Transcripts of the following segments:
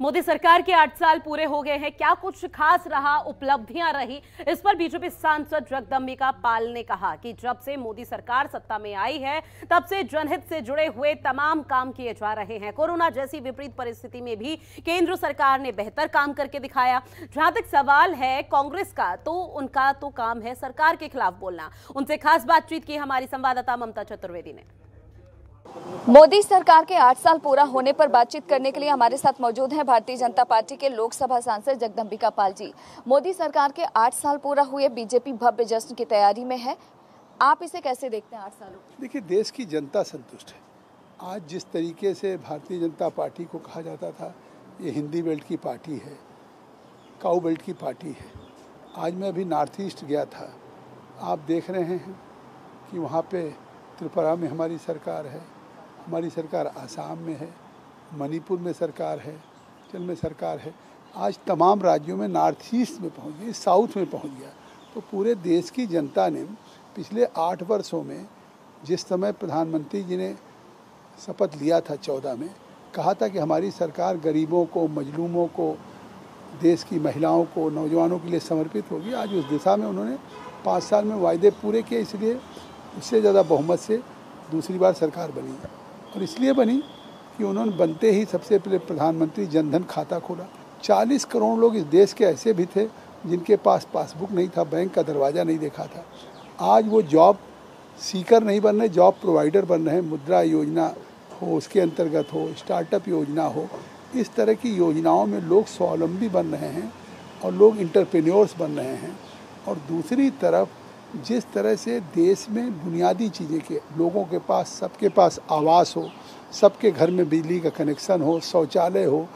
मोदी सरकार के 8 साल पूरे हो गए हैं, क्या कुछ खास रहा, उपलब्धियां रही? इस पर बीजेपी सांसद जगदंबिका पाल ने कहा कि जब से मोदी सरकार सत्ता में आई है तब से जनहित से जुड़े हुए तमाम काम किए जा रहे हैं। कोरोना जैसी विपरीत परिस्थिति में भी केंद्र सरकार ने बेहतर काम करके दिखाया। जहां तक सवाल है कांग्रेस का, तो उनका तो काम है सरकार के खिलाफ बोलना। उनसे खास बातचीत की हमारी संवाददाता ममता चतुर्वेदी ने। मोदी सरकार के 8 साल पूरा होने पर बातचीत करने के लिए हमारे साथ मौजूद हैं भारतीय जनता पार्टी के लोकसभा सांसद जगदंबिका पाल जी। मोदी सरकार के 8 साल पूरा हुए, बीजेपी भव्य जश्न की तैयारी में है, आप इसे कैसे देखते हैं 8 सालों? देखिए, देश की जनता संतुष्ट है। आज जिस तरीके से भारतीय जनता पार्टी को कहा जाता था ये हिंदी बेल्ट की पार्टी है, काऊ बेल्ट की पार्टी है, आज मैं अभी नॉर्थ ईस्ट गया था। आप देख रहे हैं कि वहाँ पे त्रिपुरा में हमारी सरकार है, हमारी सरकार आसाम में है, मणिपुर में सरकार है, चल में सरकार है। आज तमाम राज्यों में नॉर्थ ईस्ट में पहुंच गई, साउथ में पहुंच गया। तो पूरे देश की जनता ने पिछले 8 वर्षों में, जिस समय प्रधानमंत्री जी ने शपथ लिया था 14 में, कहा था कि हमारी सरकार गरीबों को, मजलूमों को, देश की महिलाओं को, नौजवानों के लिए समर्पित होगी। आज उस दिशा में उन्होंने 5 साल में वायदे पूरे किए, इसलिए उससे ज़्यादा बहुमत से दूसरी बार सरकार बनी। और इसलिए बनी कि उन्होंने बनते ही सबसे पहले प्रधानमंत्री जनधन खाता खोला। 40 करोड़ लोग इस देश के ऐसे भी थे जिनके पास पासबुक नहीं था, बैंक का दरवाज़ा नहीं देखा था। आज वो जॉब सीकर नहीं बन रहे, जॉब प्रोवाइडर बन रहे हैं। मुद्रा योजना हो, उसके अंतर्गत हो, स्टार्टअप योजना हो, इस तरह की योजनाओं में लोग स्वावलंबी बन रहे हैं और लोग इंटरप्रेन्योर्स बन रहे हैं। और दूसरी तरफ जिस तरह से देश में बुनियादी चीज़ें के लोगों के पास, सबके पास आवास हो, सबके घर में बिजली का कनेक्शन हो, शौचालय हो,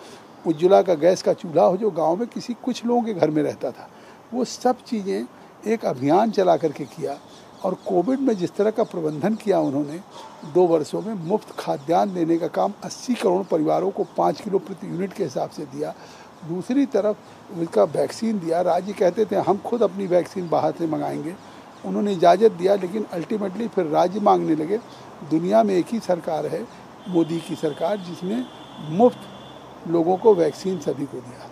उज्ज्वला का गैस का चूल्हा हो, जो गांव में कुछ लोगों के घर में रहता था, वो सब चीज़ें एक अभियान चला करके किया। और कोविड में जिस तरह का प्रबंधन किया उन्होंने 2 वर्षों में, मुफ्त खाद्यान्न देने का काम 80 करोड़ परिवारों को 5 किलो प्रति यूनिट के हिसाब से दिया। दूसरी तरफ उनका वैक्सीन दिया। राज्य कहते थे हम खुद अपनी वैक्सीन बाहर से मंगाएंगे, उन्होंने इजाज़त दिया, लेकिन अल्टीमेटली फिर राज्य मांगने लगे। दुनिया में एक ही सरकार है, मोदी की सरकार, जिसने मुफ्त लोगों को वैक्सीन सभी को दिया।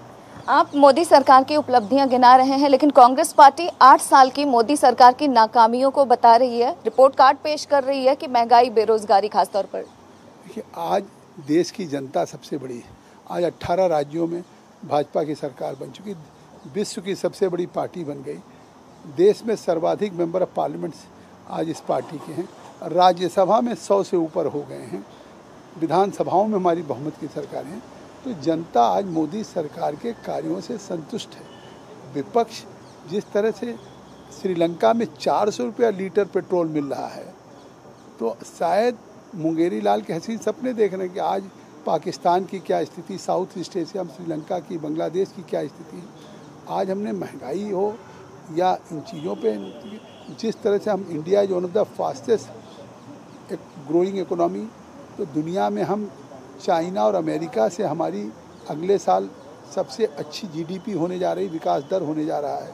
आप मोदी सरकार की उपलब्धियां गिना रहे हैं, लेकिन कांग्रेस पार्टी 8 साल की मोदी सरकार की नाकामियों को बता रही है, रिपोर्ट कार्ड पेश कर रही है कि महंगाई, बेरोजगारी खासतौर पर। देखिए, आज देश की जनता सबसे बड़ी है। आज 18 राज्यों में भाजपा की सरकार बन चुकी, विश्व की सबसे बड़ी पार्टी बन गई। देश में सर्वाधिक मेंबर ऑफ पार्लियामेंट्स आज इस पार्टी के हैं। राज्यसभा में 100 से ऊपर हो गए हैं। विधानसभाओं में हमारी बहुमत की सरकारें हैं। तो जनता आज मोदी सरकार के कार्यों से संतुष्ट है। विपक्ष जिस तरह से श्रीलंका में 400 रुपया लीटर पेट्रोल मिल रहा है, तो शायद मुंगेरी लाल के हसीन सपने देख रहे हैं कि आज पाकिस्तान की क्या स्थिति, साउथ ईस्ट एशिया में श्रीलंका की, बांग्लादेश की क्या स्थिति है। आज हमने महंगाई हो या इन चीज़ों पे, जिस तरह से हम, India is one of the fastest growing economy, तो दुनिया में हम चाइना और अमेरिका से हमारी अगले साल सबसे अच्छी जीडीपी होने जा रही, विकास दर होने जा रहा है,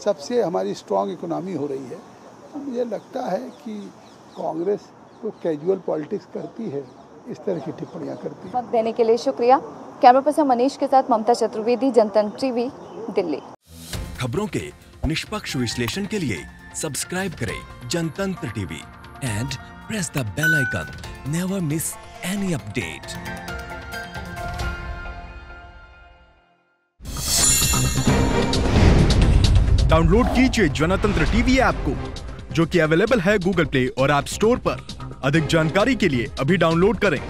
सबसे हमारी स्ट्रॉन्ग इकोनॉमी हो रही है। तो मुझे लगता है कि कांग्रेस तो कैजुअल पॉलिटिक्स करती है, इस तरह की टिप्पणियाँ करती है। वक्त देने के लिए शुक्रिया। कैमरा पर्सन मनीष के साथ ममता चतुर्वेदी, जनतंत्र टीवी, दिल्ली। खबरों के निष्पक्ष विश्लेषण के लिए सब्सक्राइब करें Jantantra TV and press the bell icon. Never miss any update. Download कीजिए जनतंत्र टीवी ऐप को, जो कि अवेलेबल है गूगल प्ले और ऐप स्टोर पर। अधिक जानकारी के लिए अभी डाउनलोड करें।